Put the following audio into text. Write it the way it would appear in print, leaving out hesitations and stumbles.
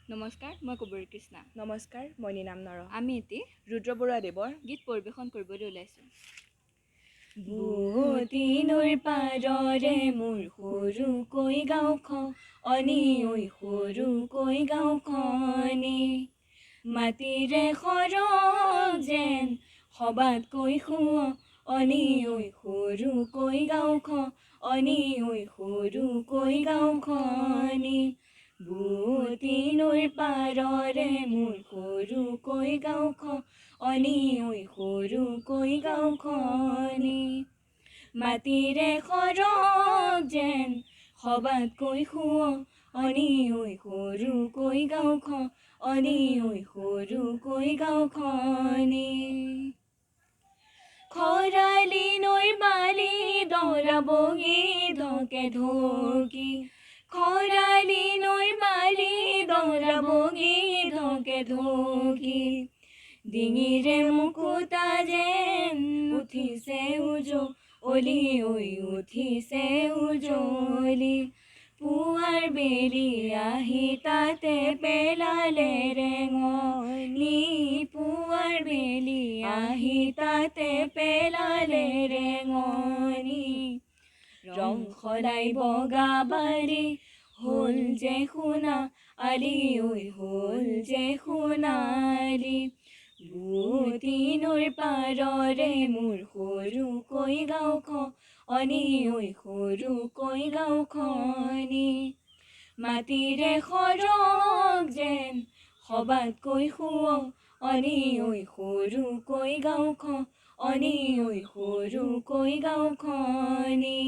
নমস্কাৰ, মই কুবৰী কৃষ্ণা। নমস্কাৰ, মই নীনাম নৰ। আমি এটি ৰুদ্ৰ বৰুৱাদেৱৰ গীত পৰিৱেশন কৰিবলৈ ওলাইছোঁ। বুৱতী নৈৰ পাৰৰে মোৰ সৰুকৈ গাঁওখন, অনি ঐ সৰুকৈ গাঁওখনি, মাটিৰে সৰহ যেন সবাতকৈ শুৱ, অনি ঐ সৰুকৈ গাঁওখন, অনি ঐ সৰুকৈ গাঁওখনি, বুৱতী নৈৰ পাৰৰে মোৰ সৰুকৈ গাঁওখন, অনি ঐ সৰুকৈ গাঁওখনি, মাটিৰে সৰহ যেন সবাতকৈ শুৱ, অনি ঐ সৰুকৈ গাঁওখন, অনি ঐ সৰুকৈ গাঁওখনি, খৰালি নৈৰ বালি দৰা বগী ঢকে ঢকি, খৰালি নৈৰ বালি দৰা বগী ঢকে ঢকি, ডিঙিৰে মুকুতা যেন উঠিছে উজলি, ঐ উঠিছে উজলি, পুৱাৰ বেলি আহি তাতে পেলালে ৰেঙনি, পুৱাৰ বেলি আহি তাতে পেলালে ৰেঙনি, ৰং সলাই বগা বালি হ'ল যে সোণালী, ঐ হ'ল যে সোণালী, বুৱতী নৈৰ পাৰৰে মোৰ সৰুকৈ গাঁওখন, অনি ঐ সৰুকৈ গাঁওখনি, মাটিৰে সৰহ যেন সবাতকৈ শুৱ, অনি ঐ সৰুকৈ গাঁওখন, অনি ঐ সৰুকৈ গাঁওখনি।